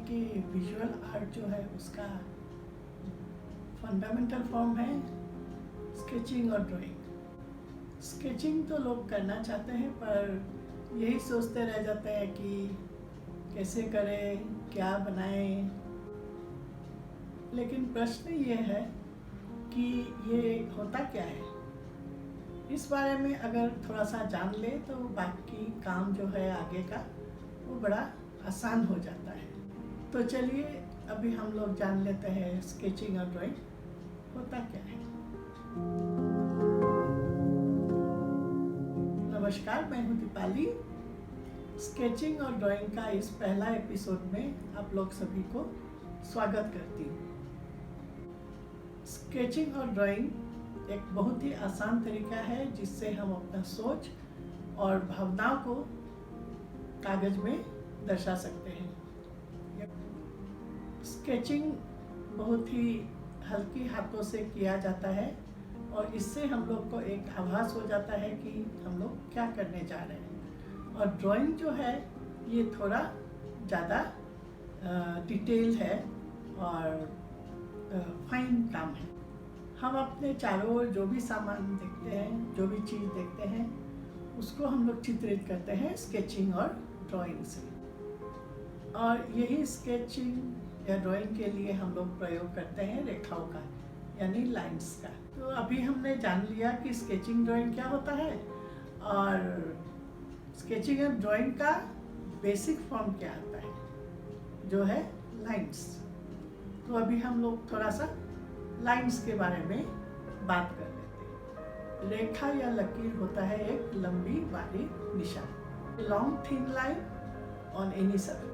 कि visual art जो है उसका फंडामेंटल फॉर्म है स्केचिंग और ड्राइंग। स्केचिंग तो लोग करना चाहते हैं पर यही सोचते रह जाते हैं कि कैसे करें, क्या बनाएं। लेकिन प्रश्न ये है कि ये होता क्या है। इस बारे में अगर थोड़ा सा जान ले तो बाकी काम जो है आगे का वो बड़ा आसान हो जाता है। तो चलिए अभी हम लोग जान लेते हैं स्केचिंग और ड्राइंग होता क्या है। नमस्कार, मैं हूँ दीपाली। स्केचिंग और ड्राइंग का इस पहला एपिसोड में आप लोग सभी को स्वागत करती हूँ। स्केचिंग और ड्राइंग एक बहुत ही आसान तरीका है जिससे हम अपना सोच और भावनाओं को कागज में दर्शा सकते हैं। स्केचिंग बहुत ही हल्की हाथों से किया जाता है और इससे हम लोग को एक आभास हो जाता है कि हम लोग क्या करने जा रहे हैं। और ड्राइंग जो है ये थोड़ा ज़्यादा डिटेल है और फाइन काम है। हम अपने चारों ओर जो भी सामान देखते हैं, जो भी चीज़ देखते हैं, उसको हम लोग चित्रित करते हैं स्केचिंग और ड्राइंग से। और यही स्केचिंग या ड्राइंग के लिए हम लोग प्रयोग करते हैं रेखाओं का, यानी लाइंस का। तो अभी हमने जान लिया कि स्केचिंग ड्राइंग क्या होता है और स्केचिंग और ड्राइंग का बेसिक फॉर्म क्या होता है, जो है लाइंस। तो अभी हम लोग थोड़ा सा लाइंस के बारे में बात कर लेते हैं। रेखा या लकीर होता है एक लंबी बारीक निशान, long thin line on any surface.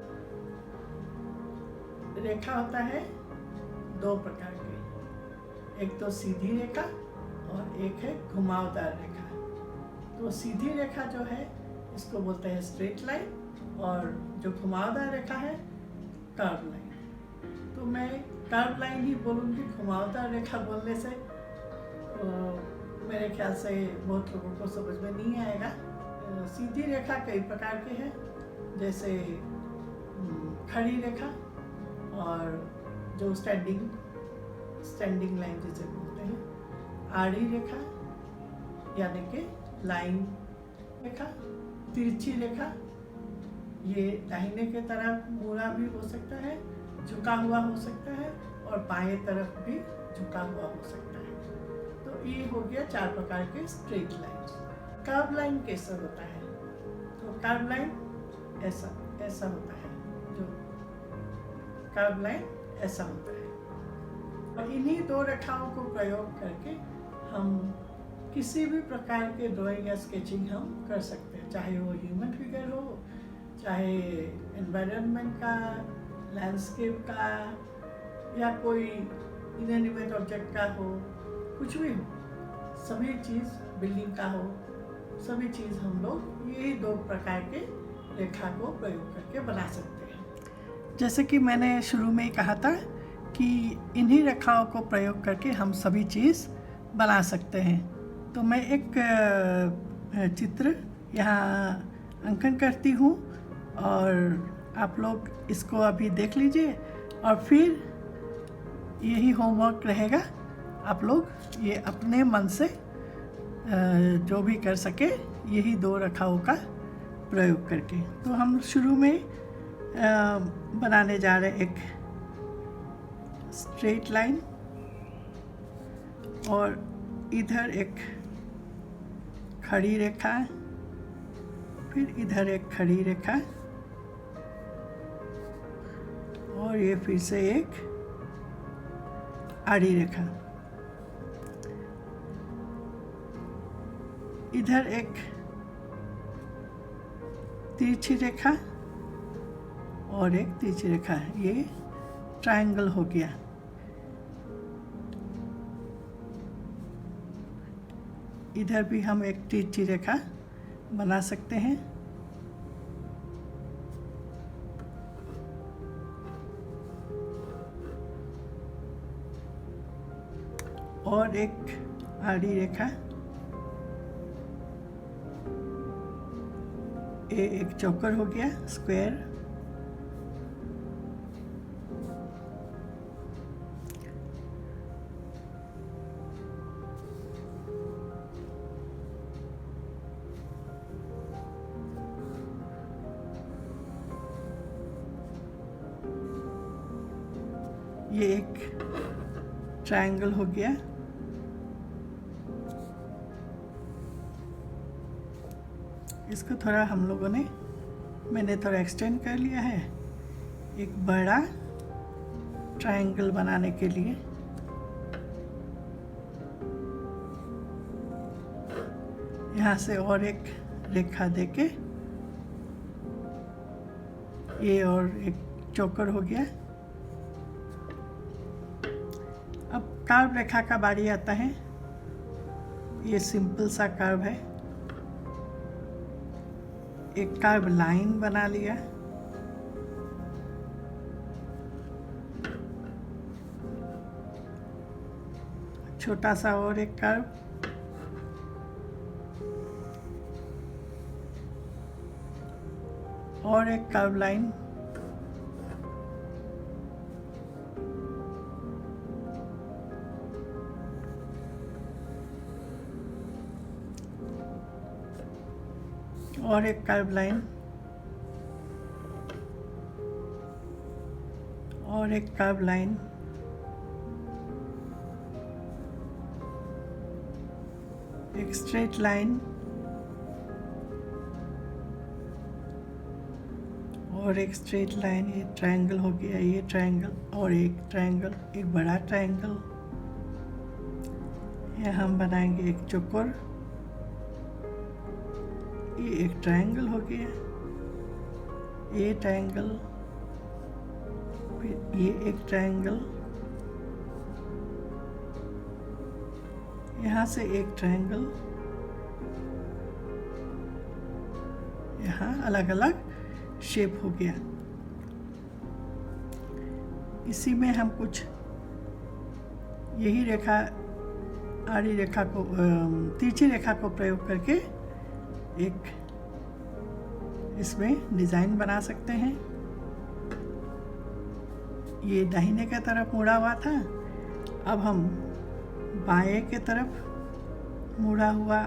रेखा होता है दो प्रकार के, एक तो सीधी रेखा और एक है घुमावदार रेखा। तो सीधी रेखा जो है इसको बोलते हैं स्ट्रेट लाइन और जो घुमावदार रेखा है कर्व लाइन। तो मैं कर्व लाइन ही बोलूँगी, घुमावदार रेखा बोलने से मेरे ख्याल से बहुत लोगों को समझ में नहीं आएगा। सीधी रेखा कई प्रकार के हैं, जैसे खड़ी रेखा और जो स्टैंडिंग लाइन जिसे बोलते हैं, आड़ी रेखा यानी कि लाइन रेखा, तिरछी रेखा, ये दाहिने के तरफ मुड़ा भी हो सकता है, झुका हुआ हो सकता है और बाएं तरफ भी झुका हुआ हो सकता है। तो ये हो गया चार प्रकार के स्ट्रेट लाइन। कर्व लाइन कैसा होता है? तो कर्व लाइन ऐसा होता है, जो कर्व लाइन ऐसा होता है। और इन्हीं दो रेखाओं को प्रयोग करके हम किसी भी प्रकार के ड्राइंग या स्केचिंग हम कर सकते हैं, चाहे वो ह्यूमन फिगर हो, चाहे एनवायरनमेंट का, लैंडस्केप का, या कोई इनएनिमेट ऑब्जेक्ट का हो, कुछ भी हो, सभी चीज़, बिल्डिंग का हो, सभी चीज़ हम लोग यही दो प्रकार के रेखा को प्रयोग करके बना सकते हैं। जैसे कि मैंने शुरू में ही कहा था कि इन्हीं रेखाओं को प्रयोग करके हम सभी चीज़ बना सकते हैं। तो मैं एक चित्र यहाँ अंकन करती हूँ और आप लोग इसको अभी देख लीजिए और फिर यही होमवर्क रहेगा। आप लोग ये अपने मन से जो भी कर सके यही दो रेखाओं का प्रयोग करके। तो हम शुरू में बनाने जा रहे हैं एक स्ट्रेट लाइन और इधर एक खड़ी रेखा, फिर इधर एक खड़ी रेखा और ये फिर से एक आड़ी रेखा। इधर एक तिरछी रेखा और एक तिरछी रेखा, ये ट्रायंगल हो गया। इधर भी हम एक तिरछी रेखा बना सकते हैं और एक आड़ी रेखा, ये एक चौकर हो गया, स्क्वायर। ये एक ट्रायंगल हो गया। इसको थोड़ा हम लोगों ने मैंने थोड़ा एक्सटेंड कर लिया है एक बड़ा ट्रायंगल बनाने के लिए। यहाँ से और एक रेखा देके ये और एक चौकर हो गया। अब कर्व रेखा का बारी आता है। ये सिंपल सा कर्व है, एक कर्व लाइन बना लिया। छोटा सा और एक कर्व, और एक कर्व लाइन, और एक कर्व लाइन, और एक कर्व लाइन, एक स्ट्रेट लाइन, और एक स्ट्रेट लाइन। ये ट्रायंगल हो गया, ये ट्रायंगल और एक ट्रायंगल, एक बड़ा ट्रायंगल। ये हम बनाएंगे एक चौकोर। ये एक ट्रायंगल हो गया, ये ट्रायंगल, फिर ये एक ट्रायंगल, यहाँ से एक ट्रायंगल, यहाँ अलग अलग शेप हो गया। इसी में हम कुछ यही रेखा, आड़ी रेखा को, तिरछी रेखा को प्रयोग करके एक इसमें डिज़ाइन बना सकते हैं। ये दाहिने की तरफ मुड़ा हुआ था, अब हम बाएं के तरफ मुड़ा हुआ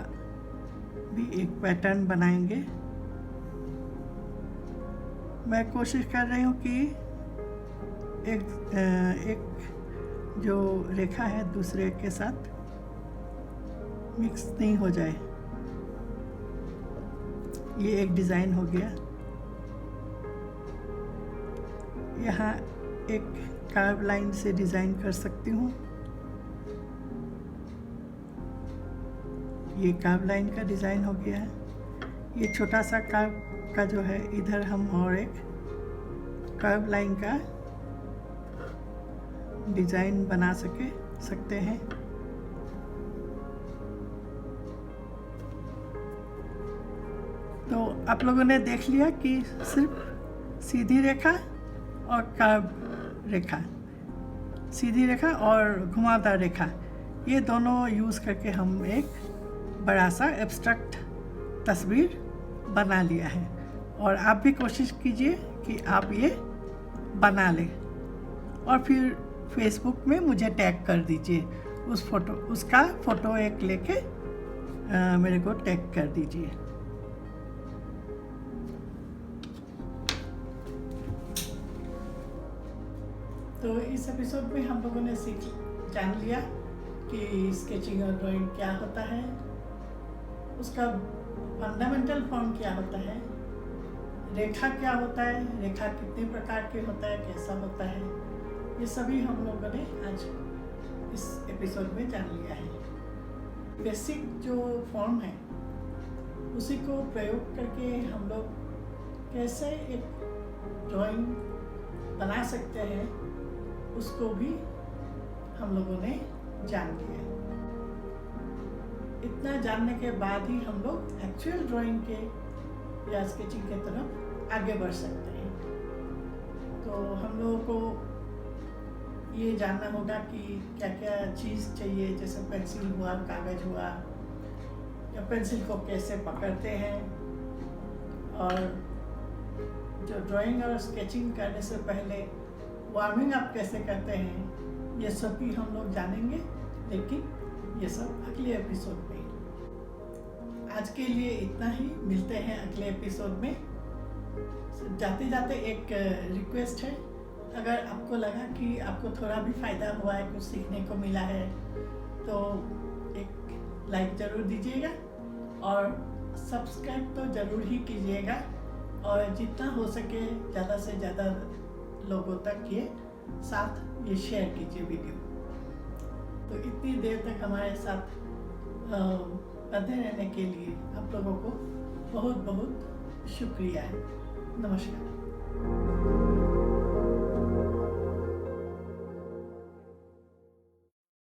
भी एक पैटर्न बनाएंगे। मैं कोशिश कर रही हूँ कि एक जो रेखा है दूसरे के साथ मिक्स नहीं हो जाए। ये एक डिज़ाइन हो गया। यहाँ एक कर्व लाइन से डिज़ाइन कर सकती हूँ। ये कर्व लाइन का डिज़ाइन हो गया है। ये छोटा सा कर्व का जो है, इधर हम और एक कर्व लाइन का डिज़ाइन बना सकते हैं। तो आप लोगों ने देख लिया कि सिर्फ सीधी रेखा और कर्व रेखा, सीधी रेखा और घुमावदार रेखा, ये दोनों यूज़ करके हम एक बड़ा सा एब्स्ट्रैक्ट तस्वीर बना लिया है। और आप भी कोशिश कीजिए कि आप ये बना लें और फिर फेसबुक में मुझे टैग कर दीजिए। उसका फ़ोटो एक लेके मेरे को टैग कर दीजिए। तो इस एपिसोड में हम लोगों ने जान लिया कि स्केचिंग और ड्राइंग क्या होता है, उसका फंडामेंटल फॉर्म क्या होता है, रेखा क्या होता है, रेखा कितने प्रकार के होता है, कैसा होता है, ये सभी हम लोगों ने आज इस एपिसोड में जान लिया है। बेसिक जो फॉर्म है उसी को प्रयोग करके हम लोग कैसे एक ड्राइंग बना सकते हैं, उसको भी हम लोगों ने जान लिया। इतना जानने के बाद ही हम लोग एक्चुअल ड्राइंग के या स्केचिंग के तरफ आगे बढ़ सकते हैं। तो हम लोगों को ये जानना होगा कि क्या क्या चीज़ चाहिए, जैसे पेंसिल हुआ, कागज़ हुआ, या पेंसिल को कैसे पकड़ते हैं, और जो ड्राइंग और स्केचिंग करने से पहले वार्मिंग अप कैसे करते हैं, ये सब भी हम लोग जानेंगे, लेकिन ये सब अगले एपिसोड में। आज के लिए इतना ही, मिलते हैं अगले एपिसोड में। जाते जाते एक रिक्वेस्ट है, अगर आपको लगा कि आपको थोड़ा भी फ़ायदा हुआ है, कुछ सीखने को मिला है, तो एक लाइक ज़रूर दीजिएगा और सब्सक्राइब तो ज़रूर ही कीजिएगा, और जितना हो सके ज़्यादा से ज़्यादा लोगों तक ये साथ ये शेयर कीजिए वीडियो। तो इतनी देर तक हमारे साथ बंधे रहने के लिए आप लोगों को बहुत बहुत शुक्रिया है। नमस्कार।